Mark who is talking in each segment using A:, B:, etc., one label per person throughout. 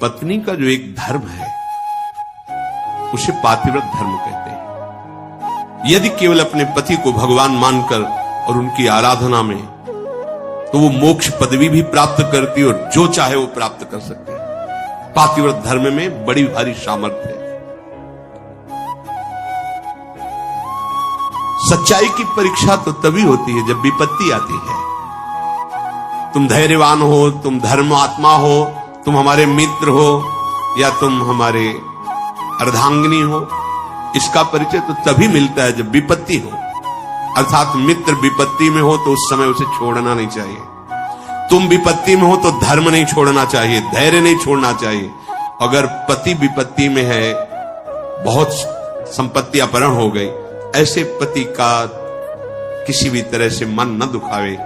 A: पत्नी का जो एक धर्म है उसे पातिव्रत धर्म कहते हैं। यदि केवल अपने पति को भगवान मानकर और उनकी आराधना में, तो वो मोक्ष पदवी भी प्राप्त करती है और जो चाहे वो प्राप्त कर सकते हैं। पातिव्रत धर्म में बड़ी भारी सामर्थ्य है। सच्चाई की परीक्षा तो तभी होती है जब विपत्ति आती है। तुम धैर्यवान हो, तुम धर्मात्मा हो, तुम हमारे मित्र हो या तुम हमारे अर्धांगिनी हो, इसका परिचय तो तभी मिलता है जब विपत्ति हो। अर्थात मित्र विपत्ति में हो तो उस समय उसे छोड़ना नहीं चाहिए। तुम विपत्ति में हो तो धर्म नहीं छोड़ना चाहिए, धैर्य नहीं छोड़ना चाहिए। अगर पति विपत्ति में है, बहुत संपत्ति अपहरण हो गई, ऐसे पति का किसी भी तरह से मन न दुखावे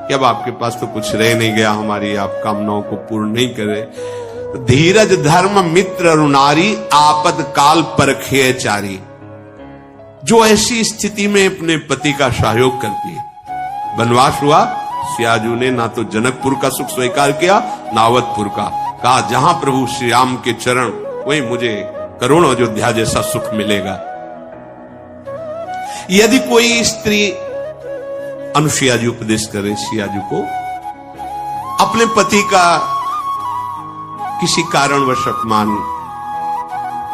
A: कि अब आपके पास तो कुछ रह नहीं गया, हमारी आप कामनाओं को पूर्ण नहीं करे। धीरज धर्म मित्र अरुणारी, आपद काल परखे चारी। जो ऐसी स्थिति में अपने पति का सहयोग करती है। वनवास हुआ, सियाजू ने ना तो जनकपुर का सुख स्वीकार किया ना अवधपुर का। कहा जहां प्रभु श्री राम के चरण, वही मुझे करोड़ अयोध्या जैसा सुख मिलेगा। यदि कोई स्त्री, अनुसुईया जी उपदेश करे सियाजू को, अपने पति का किसी कारणवश अपमान,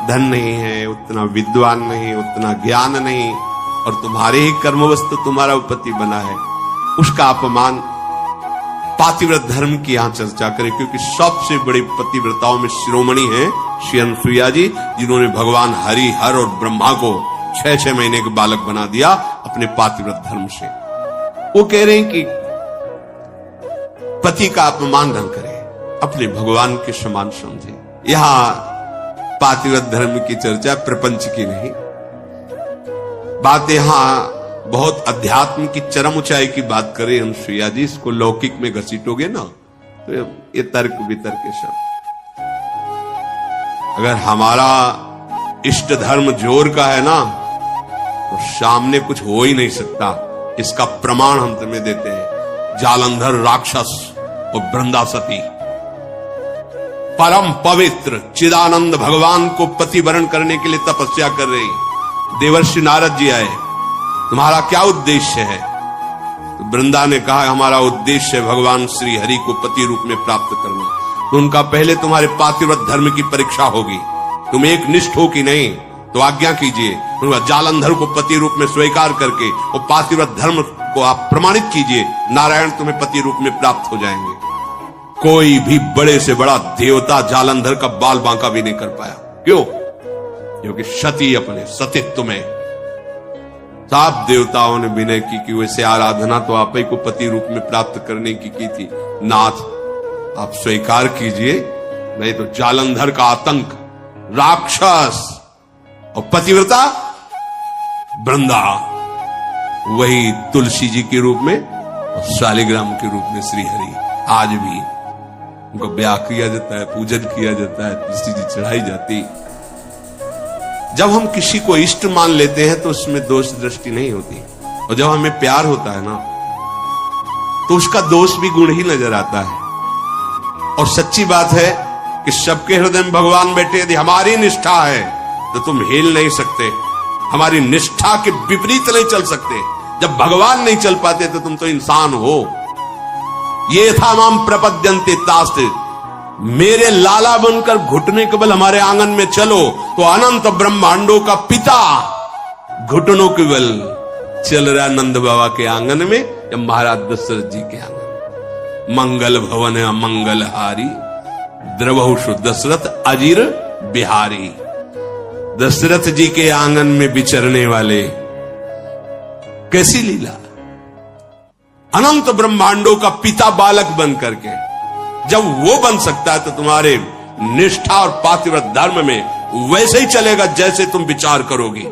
A: धन नहीं है, उतना विद्वान नहीं, उतना ज्ञान नहीं, और तुम्हारे ही कर्मवश तो तुम्हारा पति बना है, उसका अपमान, पातिव्रत धर्म की यहां चर्चा करें। क्योंकि सबसे बड़ी पतिव्रताओं में शिरोमणि है श्री अनुसुईया जी, जिन्होंने भगवान हरि, हर और ब्रह्मा को 6-6 महीने के बालक बना दिया अपने पातिव्रत धर्म से। वो कह रहे हैं कि पति का अपमान न करें, अपने भगवान के समान समझे। यहां पातिव्रत धर्म की चर्चा प्रपंच की नहीं, बात यहां बहुत अध्यात्म की चरम ऊंचाई की बात करें अनुसुईया जी। इसको लौकिक में घसीटोगे ना तो ये तर्क वितर्क के सब। अगर हमारा इष्ट धर्म जोर का है ना, तो सामने कुछ हो ही नहीं सकता। इसका प्रमाण हम तुम्हें देते हैं। जालंधर राक्षस और वृंदासती परम पवित्र चिदानंद भगवान को पति वरण करने के लिए तपस्या कर रही। देवर्षि नारद जी आए, तुम्हारा क्या उद्देश्य है? तो वृंदा ने कहा, हमारा उद्देश्य है भगवान श्री हरि को पति रूप में प्राप्त करना। तो उनका पहले तुम्हारे पातिव्रत धर्म की परीक्षा होगी, तुम एक निष्ठ हो कि नहीं, तो आज्ञा कीजिए। जालंधर को पति रूप में स्वीकार करके और पातिव्रत धर्म को आप प्रमाणित कीजिए, नारायण तुम्हें पति रूप में प्राप्त हो जाएंगे। कोई भी बड़े से बड़ा देवता जालंधर का बाल बांका भी नहीं कर पाया। क्यों? क्योंकि सती अपने सतीत्व में सात देवताओं ने विनय की कि वैसे आराधना तो आप ही को पति रूप में प्राप्त करने की थी। नाथ आप स्वीकार कीजिए, नहीं तो जालंधर का आतंक, राक्षस और पतिव्रता वृंदा, वही तुलसी जी के रूप में और शालिग्राम के रूप में श्री हरि। आज भी उनको ब्याह किया जाता है, पूजन किया जाता है, तुलसी जी चढ़ाई जाती। जब हम किसी को इष्ट मान लेते हैं तो उसमें दोष दृष्टि नहीं होती, और जब हमें प्यार होता है ना, तो उसका दोष भी गुण ही नजर आता है। और सच्ची बात है कि सबके हृदय में भगवान बैठे। यदि हमारी निष्ठा है तो तुम हिल नहीं सकते, हमारी निष्ठा के विपरीत नहीं चल सकते। जब भगवान नहीं चल पाते तो तुम तो इंसान हो। ये था माम प्रपद्यन्ते तास्ते, मेरे लाला बनकर घुटने के बल हमारे आंगन में चलो तो अनंत ब्रह्मांडों का पिता घुटनों के बल चल रहा नंद बाबा के आंगन में या महाराज दशरथ जी के आंगन। मंगल भवन अमंगलहारी, द्रवहुषु दशरथ अजीर बिहारी। दशरथ जी के आंगन में विचरने वाले, कैसी लीला! अनंत ब्रह्मांडों का पिता बालक बन करके, जब वो बन सकता है तो तुम्हारे निष्ठा और पातिव्रत धर्म में वैसे ही चलेगा जैसे तुम विचार करोगे,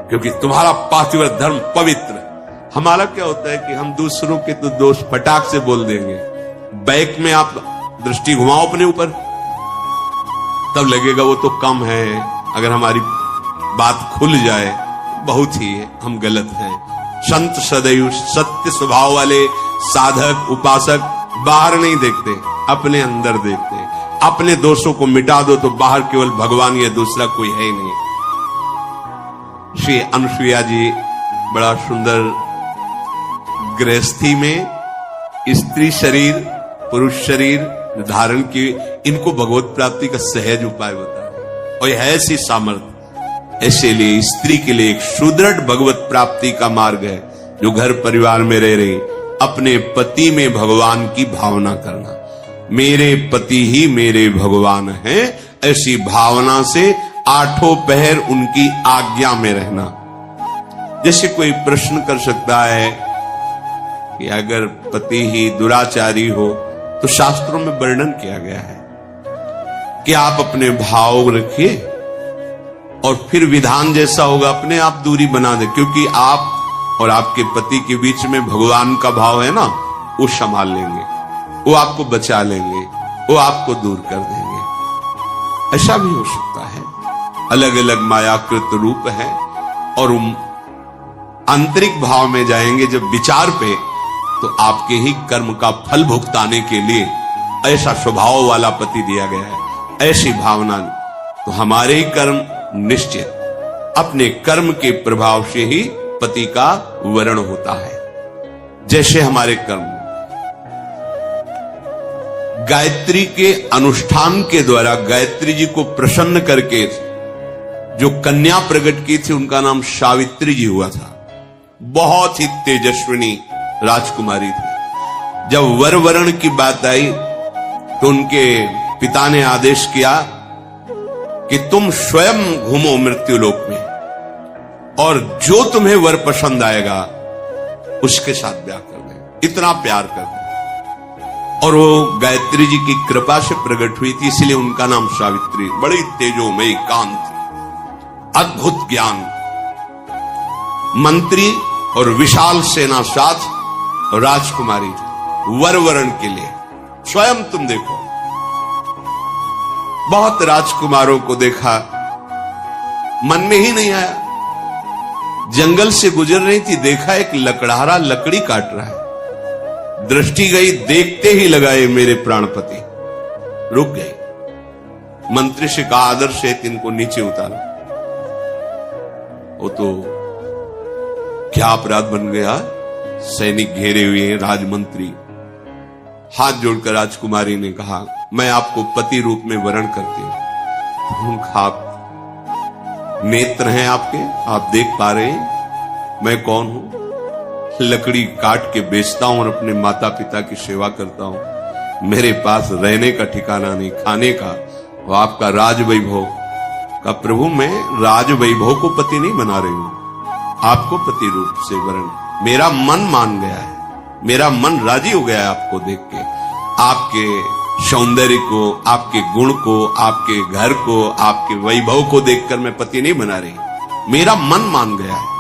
A: क्योंकि तुम्हारा पातिव्रत धर्म पवित्र। हमारा क्या होता है कि हम दूसरों के तो दोष फटाक से बोल देंगे। बैक में आप दृष्टि घुमाओ अपने ऊपर, तब लगेगा वो तो कम है। अगर हमारी बात खुल जाए, बहुत ही हम गलत हैं। संत सदैव सत्य स्वभाव वाले साधक उपासक बाहर नहीं देखते, अपने अंदर देखते हैं। अपने दोषों को मिटा दो तो बाहर केवल भगवान या दूसरा कोई है ही नहीं। श्री अनुसुईया जी बड़ा सुंदर गृहस्थी में स्त्री शरीर पुरुष शरीर धारण की, इनको भगवत प्राप्ति का सहज उपाय बताया और यह ऐसी सामर्थ्य। ऐसे लिए स्त्री के लिए एक सुदृढ़ भगवत प्राप्ति का मार्ग है, जो घर परिवार में रह रही अपने पति में भगवान की भावना करना। मेरे पति ही मेरे भगवान हैं, ऐसी भावना से आठों पहर उनकी आज्ञा में रहना। जैसे कोई प्रश्न कर सकता है कि अगर पति ही दुराचारी हो तो शास्त्रों में वर्णन किया गया है कि आप अपने भाव रखिए और फिर विधान जैसा होगा अपने आप दूरी बना दे, क्योंकि आप और आपके पति के बीच में भगवान का भाव है ना, वो संभाल लेंगे, वो आपको बचा लेंगे, वो आपको दूर कर देंगे। ऐसा भी हो सकता है। अलग अलग मायाकृत रूप है और आंतरिक भाव में जाएंगे जब विचार पे, तो आपके ही कर्म का फल भुगताने के लिए ऐसा स्वभाव वाला पति दिया गया है, ऐसी भावना। तो हमारे ही कर्म निश्चित, अपने कर्म के प्रभाव से ही पति का वरण होता है। जैसे हमारे कर्म गायत्री के अनुष्ठान के द्वारा गायत्री जी को प्रसन्न करके जो कन्या प्रकट की थी, उनका नाम सावित्री जी हुआ था। बहुत ही तेजस्विनी राजकुमारी थी। जब वर वरण की बात आई तो उनके पिता ने आदेश किया कि तुम स्वयं घूमो मृत्युलोक में और जो तुम्हें वर पसंद आएगा उसके साथ ब्याह कर दे, इतना प्यार कर दे। और वो गायत्री जी की कृपा से प्रकट हुई थी, इसलिए उनका नाम सावित्री। बड़ी तेजोमयी कांति, अद्भुत ज्ञान, मंत्री और विशाल सेना साथ राजकुमारी वर वरण के लिए। स्वयं तुम देखो, बहुत राजकुमारों को देखा, मन में ही नहीं आया। जंगल से गुजर रही थी, देखा एक लकड़हारा लकड़ी काट रहा है, दृष्टि गई, देखते ही लगाए मेरे प्राणपति, रुक गए। मंत्री से कहा आदर से इनको नीचे उतारो। वो तो क्या अपराध बन गया, सैनिक घेरे हुए हैं, राजमंत्री। हाथ जोड़कर राजकुमारी ने कहा मैं आपको पति रूप में वरण करती हूं। आप नेत्र हैं आपके, आप देख पा रहे हैं मैं कौन हूं। लकड़ी काट के बेचता हूं और अपने माता पिता की सेवा करता हूं। मेरे पास रहने का ठिकाना नहीं, खाने का, और आपका राज वैभव का। प्रभु मैं राज वैभव को पति नहीं बना रही हूं, आपको पति रूप से वरण। मेरा मन मान गया है, मेरा मन राजी हो गया है आपको देख के, आपके सौंदर्य को, आपके गुण को, आपके घर को, आपके वैभव को देखकर मैं पति नहीं बना रही, मेरा मन मान गया है।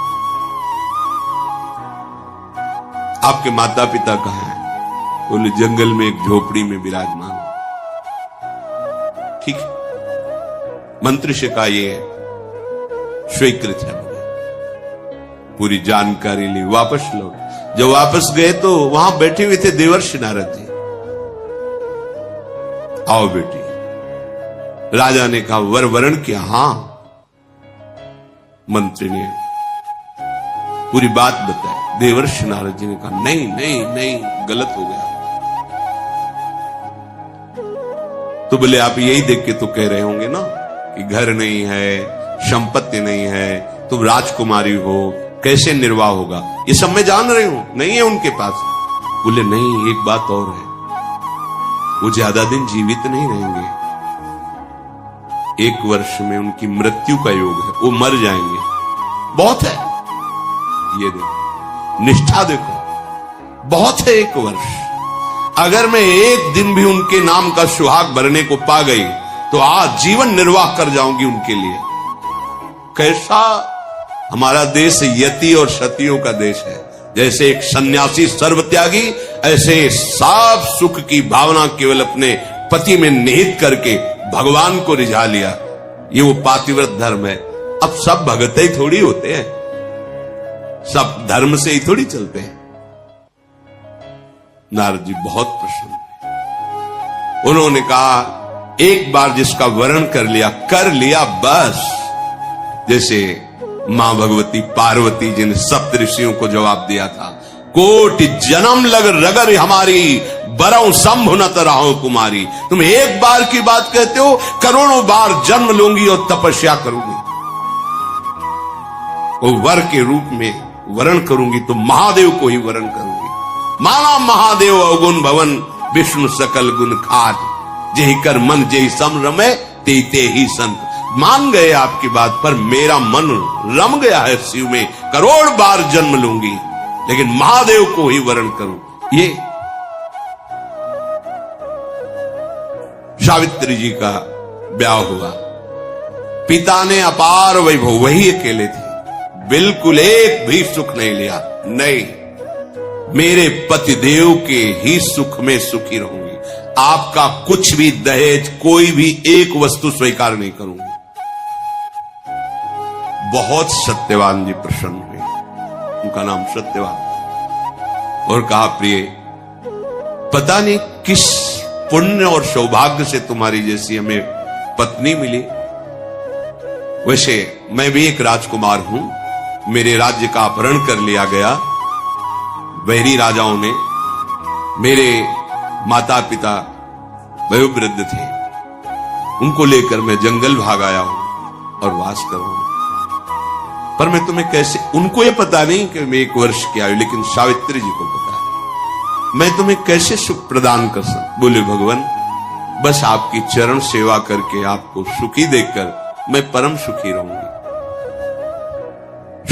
A: आपके माता पिता कहां हैं? बोले जंगल में एक झोपड़ी में विराजमान। ठीक है, मंत्री से कहा ये स्वीकृत है, पूरी जानकारी ली, वापस लौट। जब वापस गए तो वहां बैठे हुए थे देवर्षि नारद जी। आओ बेटी। राजा ने कहा वर वरण किया? हां। मंत्री ने पूरी बात बताई। देवर्षि नारद जी ने कहा नहीं नहीं नहीं, गलत हो गया। तो बोले आप यही देख के तो कह रहे होंगे ना कि घर नहीं है, संपत्ति नहीं है, तुम राजकुमारी हो, कैसे निर्वाह होगा, ये सब मैं जान रही हूं, नहीं है उनके पास। बोले नहीं, एक बात और है, वो ज्यादा दिन जीवित नहीं रहेंगे, 1 वर्ष में उनकी मृत्यु का योग है, वो मर जाएंगे। बहुत है, ये देखो, निष्ठा देखो, बहुत है 1 वर्ष। अगर मैं एक दिन भी उनके नाम का सुहाग भरने को पा गई तो आज जीवन निर्वाह कर जाऊंगी उनके लिए। कैसा हमारा देश यति और सतियों का देश है। जैसे एक सन्यासी सर्वत्यागी, ऐसे साफ सुख की भावना केवल अपने पति में निहित करके भगवान को रिझा लिया। ये वो पातिव्रत धर्म है। अब सब भगत ही थोड़ी होते हैं, सब धर्म से ही थोड़ी चलते हैं। नारद जी बहुत प्रसन्न थे। उन्होंने कहा एक बार जिसका वरण कर लिया बस। जैसे मां भगवती पार्वती जिन सप्त ऋषियों को जवाब दिया था, कोटि जन्म लग रगर हमारी, बरौ शंभु न तरहो कुमारी। तुम एक बार की बात कहते हो, करोड़ों बार जन्म लूंगी और तपस्या करूंगी, वो वर के रूप में वरण करूंगी तो महादेव को ही वरण करूंगी। माना महादेव अवगुण भवन, विष्णु सकल गुण खाट, जेहि कर मन जेहि सम रमे, ते ही संत। मान गए आपकी बात पर, मेरा मन रम गया है शिव में, करोड़ बार जन्म लूंगी लेकिन महादेव को ही वरण करूं। ये सावित्री जी का ब्याह हुआ, पिता ने अपार वैभव, वही अकेले थे, बिल्कुल एक भी सुख नहीं लिया। नहीं, मेरे पतिदेव के ही सुख में सुखी रहूंगी, आपका कुछ भी दहेज, कोई भी एक वस्तु स्वीकार नहीं करूंगी। बहुत सत्यवान जी प्रसन्न हुए, उनका नाम सत्यवान, और कहा प्रिय, पता नहीं किस पुण्य और सौभाग्य से तुम्हारी जैसी हमें पत्नी मिली। वैसे मैं भी एक राजकुमार हूं, मेरे राज्य का अपहरण कर लिया गया वैरी राजाओं ने। मेरे माता पिता वयोवृद्ध थे, उनको लेकर मैं जंगल भाग आया हूं और वास कर रहा हूं। पर मैं तुम्हें कैसे, उनको ये पता नहीं कि मैं 1 वर्ष की आयु, लेकिन सावित्री जी को पता है, मैं तुम्हें कैसे सुख प्रदान कर सकता। बोले भगवान, बस आपकी चरण सेवा करके आपको सुखी देखकर मैं परम सुखी रहूंगी।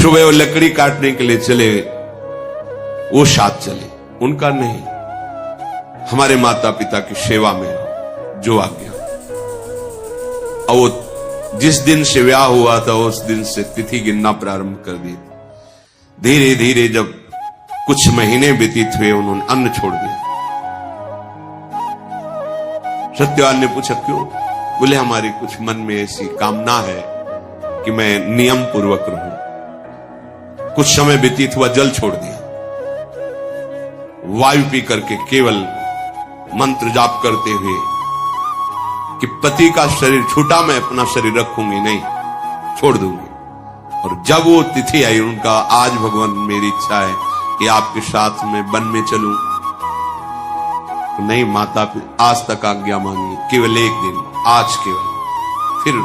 A: सुबह वो लकड़ी काटने के लिए चले, वो साथ चले, उनका नहीं, हमारे माता पिता की सेवा में जो आज्ञा। और वो जिस दिन से ब्याह हुआ था उस दिन से तिथि गिनना प्रारंभ कर दी। धीरे धीरे जब कुछ महीने व्यतीत हुए, उन्होंने अन्न छोड़ दिया। सत्यवान ने पूछा क्यों? बोले हमारी कुछ मन में ऐसी कामना है कि मैं नियम पूर्वक रहूं। कुछ समय व्यतीत हुआ, जल छोड़ दिया, वायु पी करके केवल मंत्र जाप करते हुए कि पति का शरीर छूटा मैं अपना शरीर रखूंगी नहीं, छोड़ दूंगी। और जब वो तिथि आई, उनका आज भगवान मेरी इच्छा है कि आपके साथ में वन में चलूं। नहीं माता, आज तक आज्ञा मांगी, केवल एक दिन, आज केवल, फिर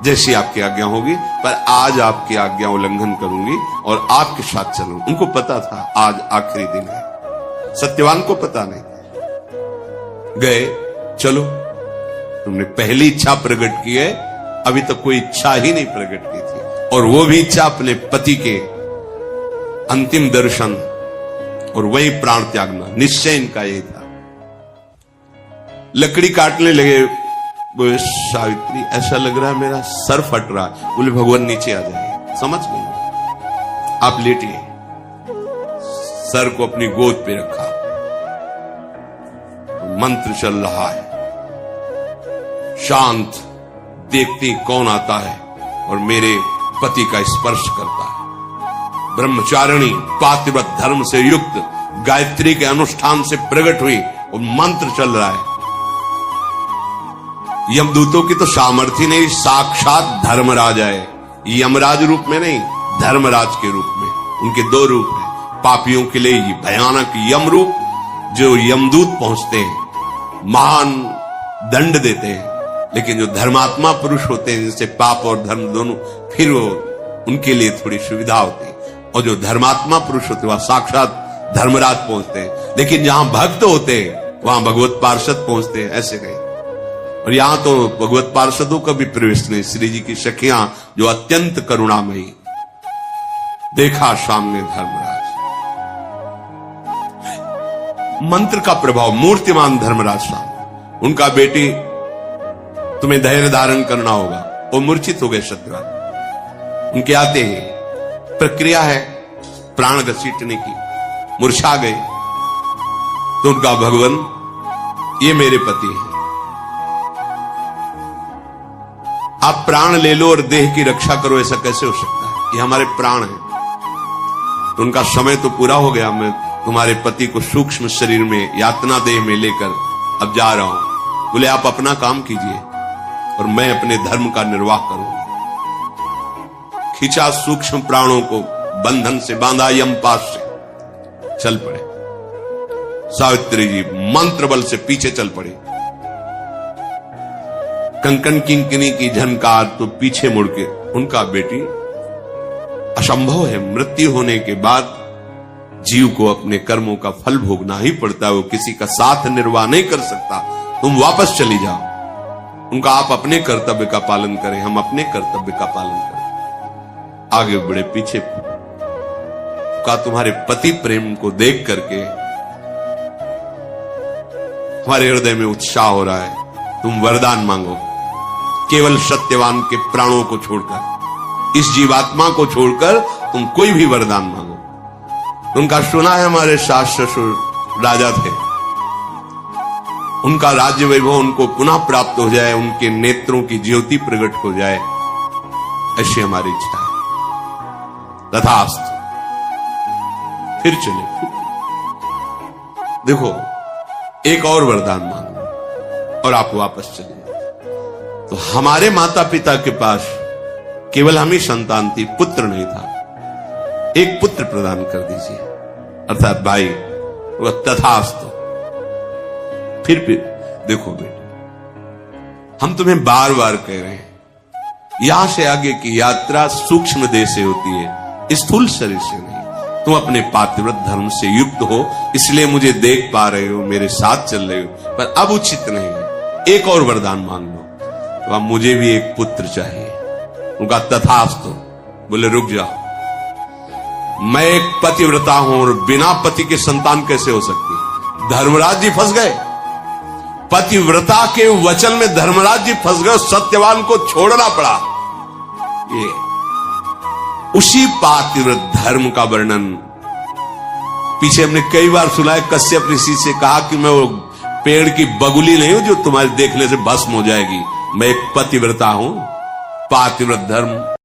A: जैसी आपकी आज्ञा होगी, पर आज आपकी आज्ञा उल्लंघन करूंगी और आपके साथ चलूं। उनको पता था आज आखिरी दिन है, सत्यवान को पता नहीं। गए, चलो, तुमने पहली इच्छा प्रकट की है, अभी तक कोई इच्छा ही नहीं प्रकट की थी, और वो भी इच्छा अपने पति के अंतिम दर्शन और वही प्राण त्यागना, निश्चय इनका यही था। लकड़ी काटने लगे, बोले सावित्री ऐसा लग रहा है मेरा सर फट रहा है। बोले भगवान नीचे आ जाइए, समझ गए, आप लेटिए। सर को अपनी गोद पे रखा, मंत्र चल रहा है, शांत, देखती कौन आता है और मेरे पति का स्पर्श करता है। ब्रह्मचारिणी पातिव्रत धर्म से युक्त गायत्री के अनुष्ठान से प्रकट हुई और मंत्र चल रहा है। यमदूतों की तो सामर्थ्य नहीं, साक्षात धर्मराज है, यमराज रूप में नहीं, धर्मराज के रूप में। उनके 2 रूप हैं, पापियों के लिए भयानक यम रूप, जो यमदूत पहुंचते हैं, महान दंड देते हैं, लेकिन जो धर्मात्मा पुरुष होते हैं, जैसे पाप और धर्म दोनों, फिर वो उनके लिए थोड़ी सुविधा होती है। और जो धर्मात्मा पुरुष होते हैं वहां साक्षात धर्मराज पहुंचते हैं, लेकिन जहां भक्त होते हैं वहां भगवत पार्षद पहुंचते हैं, ऐसे कहीं। और यहां तो भगवत पार्षदों का भी प्रवेश नहीं। श्री जी की सखियां जो अत्यंत करुणामयी, देखा सामने धर्मराज, मंत्र का प्रभाव, मूर्तिमान धर्मराज सामने। उनका बेटी, तुम्हें धैर्य धारण करना होगा, वो मूर्छित हो गए सत्यवान। उनके आते ही प्रक्रिया है प्राण घसीटने की, मूर्छा गए। तो उनका भगवान, ये मेरे पति हैं, आप प्राण ले लो और देह की रक्षा करो, ऐसा कैसे हो सकता है? ये हमारे प्राण हैं। तो उनका समय तो पूरा हो गया, मैं तुम्हारे पति को सूक्ष्म शरीर में, यातना देह में लेकर अब जा रहा हूं। बोले आप अपना काम कीजिए और मैं अपने धर्म का निर्वाह करूंगा। खींचा सूक्ष्म प्राणों को, बंधन से बांधा यमपाश से, चल पड़े। सावित्री जी मंत्र बल से पीछे चल पड़े। कंकन किंकिनी की झनकार तो पीछे मुड़ के, उनका बेटी असंभव है, मृत्यु होने के बाद जीव को अपने कर्मों का फल भोगना ही पड़ता है, वो किसी का साथ निर्वाह नहीं कर सकता। तुम वापस चली जाओ। उनका आप अपने कर्तव्य का पालन करें, हम अपने कर्तव्य का पालन करें। आगे बढ़े, पीछे का तुम्हारे पति प्रेम को देख करके हमारे हृदय में उत्साह हो रहा है। तुम वरदान मांगो, केवल सत्यवान के प्राणों को छोड़कर, इस जीवात्मा को छोड़कर तुम कोई भी वरदान मांगो। उनका सुना है हमारे सास ससुर राजा थे, उनका राज्य वैभव उनको पुनः प्राप्त हो जाए, उनके नेत्रों की ज्योति प्रकट हो जाए, ऐसी हमारी इच्छा है। तथास्तु। फिर चले। देखो, एक और वरदान मांगो और आप वापस चले। तो हमारे माता पिता के पास केवल हम ही संतान थी, पुत्र नहीं था। एक पुत्र प्रदान कर दीजिए, अर्थात भाई। वह तथास्तु। फिर देखो बेटे, हम तुम्हें बार बार कह रहे हैं, यहां से आगे की यात्रा सूक्ष्म देह से होती है, स्थूल शरीर से नहीं। तुम अपने पातिव्रत धर्म से युक्त हो, इसलिए मुझे देख पा रहे हो, मेरे साथ चल रहे हो, पर अब उचित नहीं है। एक और वरदान मांग लो। तो अब मुझे भी एक पुत्र चाहिए। उनका तथास्तु। बोले रुक जाओ, मैं एक पतिव्रता हूं और बिना पति के संतान कैसे हो सकती? धर्मराज जी फंस गए, पतिव्रता के वचन में धर्मराज जी फंस गए, सत्यवान को छोड़ना पड़ा। ये उसी पातिव्रत धर्म का वर्णन पीछे हमने कई बार सुना है। कश्यप ऋषि से कहा कि मैं वो पेड़ की बगुली नहीं हूं जो तुम्हारे देखने से भस्म हो जाएगी, मैं एक पतिव्रता हूं। पातिव्रत धर्म